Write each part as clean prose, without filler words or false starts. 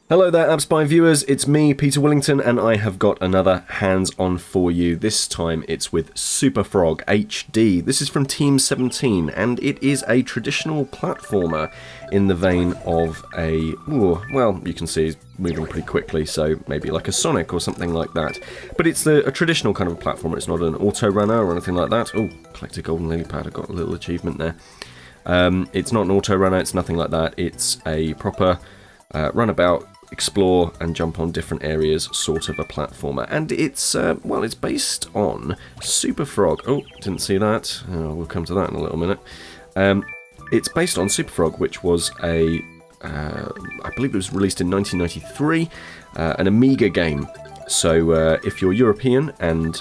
Hello there, AppSpy viewers, it's me, Peter Willington, and I have got another hands-on for you. This time it's with Superfrog HD. This is from Team 17, and it is a traditional platformer in the vein of a, well, you can see it's moving pretty quickly, so maybe like a Sonic or something like that. But it's a traditional kind of platformer, it's not an auto-runner or anything like that. Oh, collect a golden lily pad, I got a little achievement there. It's not an auto-runner, it's nothing like that. It's a proper runabout, explore and jump on different areas sort of a platformer, and it's well, it's based on Superfrog. Oh, didn't see that. We'll come to that in a little minute. It's based on Superfrog, which was a I believe it was released in 1993, an Amiga game. So if you're European and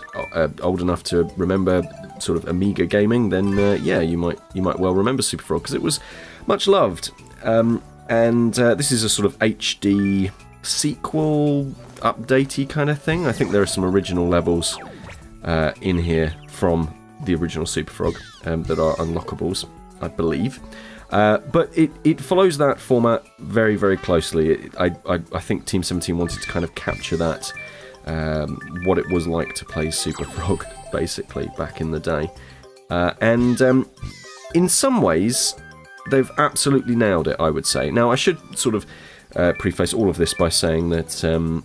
old enough to remember sort of Amiga gaming, then yeah, you might well remember Superfrog because it was much loved. And this is a sort of HD sequel, updatey kind of thing. I think there are some original levels in here from the original Superfrog that are unlockables, I believe. But it follows that format very, very closely. I think Team 17 wanted to kind of capture that, what it was like to play Superfrog, basically, back in the day. And in some ways, they've absolutely nailed it, I would say. Now, I should sort of preface all of this by saying that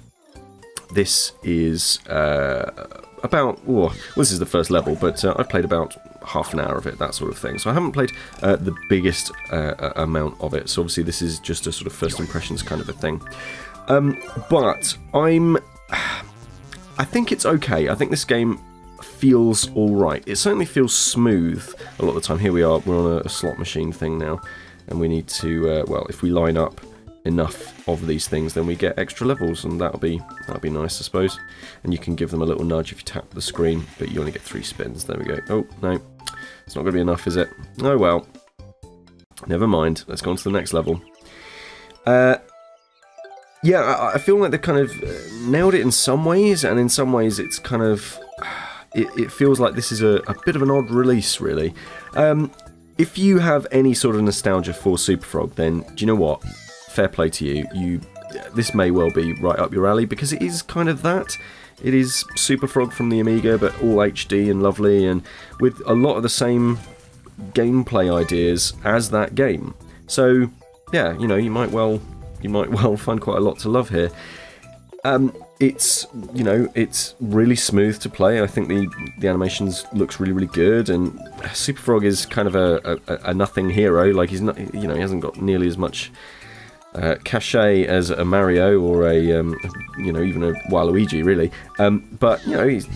this is about... well, this is the first level, but I've played about half an hour of it, that sort of thing. So I haven't played the biggest amount of it. So obviously this is just a sort of first impressions kind of a thing. But I think it's okay. I think this game feels alright. It certainly feels smooth a lot of the time. Here we are, we're on a slot machine thing now, and we need to, well, if we line up enough of these things, then we get extra levels, and that'll be nice, I suppose. And you can give them a little nudge if you tap the screen, but you only get 3 spins. There we go. Oh, no. It's not going to be enough, is it? Oh, well. Never mind. Let's go on to the next level. Yeah, I feel like they've kind of nailed it in some ways, and in some ways it's kind of... It feels like this is a bit of an odd release, really. If you have any sort of nostalgia for Superfrog, then do you know what? Fair play to you. This may well be right up your alley, because it is kind of that. It is Superfrog from the Amiga, but all HD and lovely, and with a lot of the same gameplay ideas as that game. So, yeah, you know, you might well find quite a lot to love here. It's, you know, it's really smooth to play. I think the animations looks really, really good, and Superfrog is kind of a nothing hero. Like, he's not, you know, he hasn't got nearly as much cachet as a Mario or a, you know, even a Waluigi, really. But, you know, he's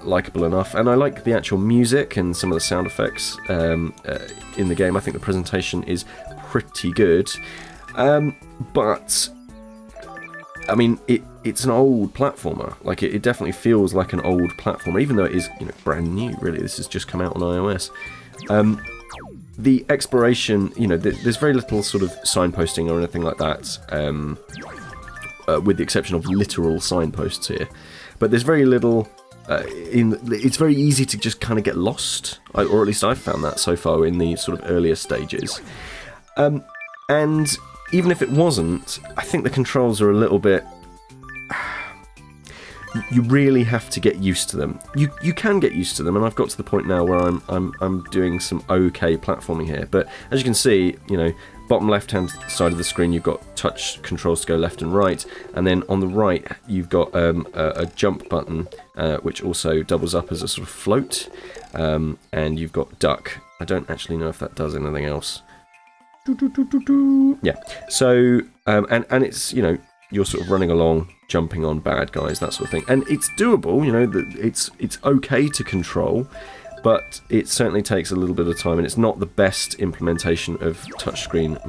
likeable enough, and I like the actual music and some of the sound effects in the game. I think the presentation is pretty good. But I mean, it's an old platformer. Like, it definitely feels like an old platformer, even though it is, you know, brand new, really. This has just come out on iOS. The exploration, you know, there's very little sort of signposting or anything like that, with the exception of literal signposts here. But there's very little... it's very easy to just kind of get lost, or at least I've found that so far in the sort of earlier stages. And even if it wasn't, I think the controls are a little bit... You really have to get used to them. You can get used to them, and I've got to the point now where I'm doing some okay platforming here. But as you can see, you know, bottom left-hand side of the screen, you've got touch controls to go left and right, and then on the right, you've got a jump button, which also doubles up as a sort of float, and you've got duck. I don't actually know if that does anything else. Yeah, so, and it's, you know, you're sort of running along, jumping on bad guys, that sort of thing. And it's doable, you know, it's okay to control, but it certainly takes a little bit of time, and it's not the best implementation of touchscreen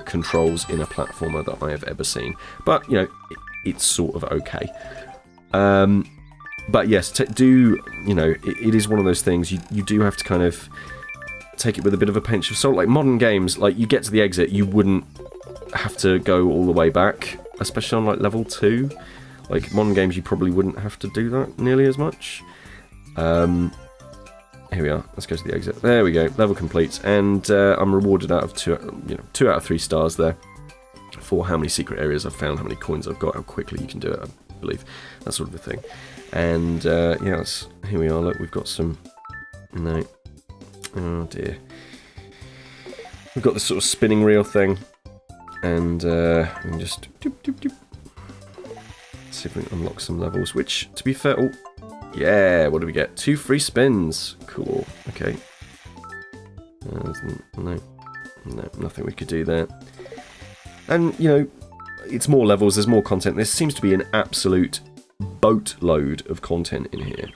controls in a platformer that I have ever seen. But, you know, it's sort of okay. But yes, you know, it is one of those things, you do have to kind of take it with a bit of a pinch of salt. Like, modern games, like, you get to the exit, you wouldn't have to go all the way back, especially on, like, level 2. Like, modern games, you probably wouldn't have to do that nearly as much. Here we are. Let's go to the exit. There we go. Level complete, and I'm rewarded out of 2 out of 3 stars there. for how many secret areas I've found, how many coins I've got, how quickly you can do it, I believe. That sort of a thing. And, yeah, here we are. Look, we've got some... No. Oh, dear. We've got this sort of spinning reel thing. And, we can just... Doop, doop, doop. See if we can unlock some levels, which, to be fair... Oh, yeah, what do we get? 2 free spins. Cool. Okay. No, nothing we could do there. And, you know, it's more levels, there's more content. There seems to be an absolute boatload of content in here.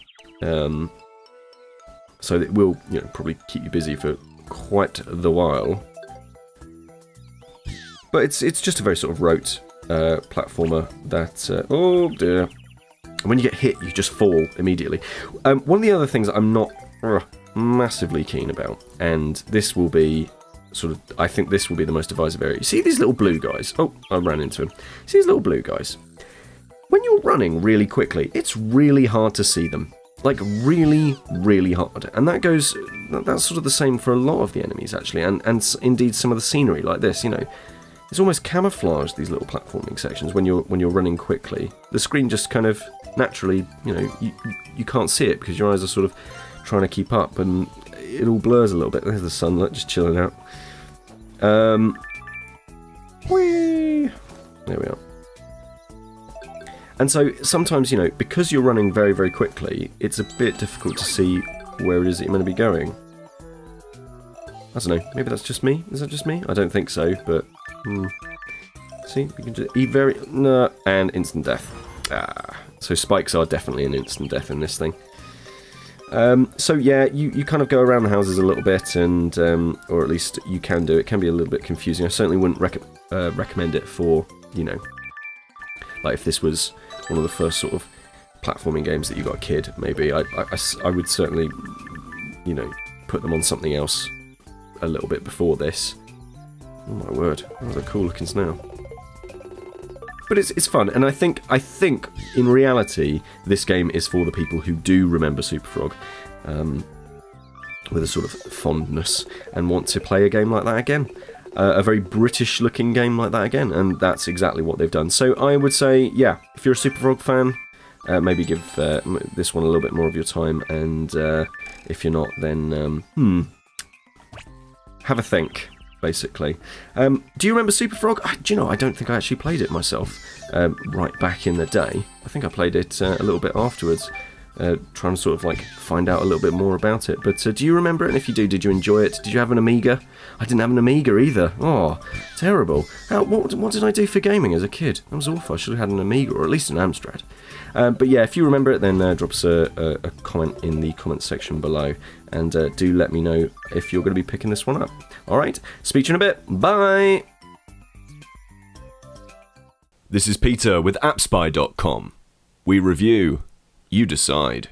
So it will, you know, probably keep you busy for quite the while. But it's just a very sort of rote platformer that... oh, dear. When you get hit, you just fall immediately. One of the other things that I'm not massively keen about, and this will be sort of, I think this will be the most divisive area. You see these little blue guys? Oh, I ran into them. See these little blue guys? When you're running really quickly, it's really hard to see them. Like, really, really hard. And that's sort of the same for a lot of the enemies, actually, and indeed some of the scenery, like this, you know. It's almost camouflaged, these little platforming sections, when you're running quickly. The screen just kind of naturally, you know, you can't see it because your eyes are sort of trying to keep up, and it all blurs a little bit. There's the sunlight just chilling out. Whee! There we are. And so sometimes, you know, because you're running very, very quickly, it's a bit difficult to see where it is that you're meant to be going. I don't know, maybe that's just me? Is that just me? I don't think so, but... See, we can just eat very... No, and instant death. So spikes are definitely an instant death in this thing. So yeah, you kind of go around the houses a little bit, and or at least you can do it. It can be a little bit confusing. I certainly wouldn't recommend it for, you know, like if this was one of the first sort of platforming games that you got a kid, maybe. I would certainly, you know, put them on something else a little bit before this. Oh my word, that was a cool looking snail. But it's fun, and I think in reality this game is for the people who do remember Superfrog with a sort of fondness and want to play a game like that again. A very British looking game like that again, and that's exactly what they've done. So I would say, yeah, if you're a Superfrog fan, maybe give this one a little bit more of your time, and if you're not, then have a think. Basically. Do you remember Superfrog? Do you know, I don't think I actually played it myself right back in the day. I think I played it a little bit afterwards, trying to sort of like find out a little bit more about it. But do you remember it? And if you do, did you enjoy it? Did you have an Amiga? I didn't have an Amiga either. Oh, terrible. What did I do for gaming as a kid? That was awful. I should have had an Amiga, or at least an Amstrad. But yeah, if you remember it, then drop us a comment in the comments section below, and do let me know if you're going to be picking this one up. Alright, speak to you in a bit. Bye! This is Peter with appspy.com. We review, you decide.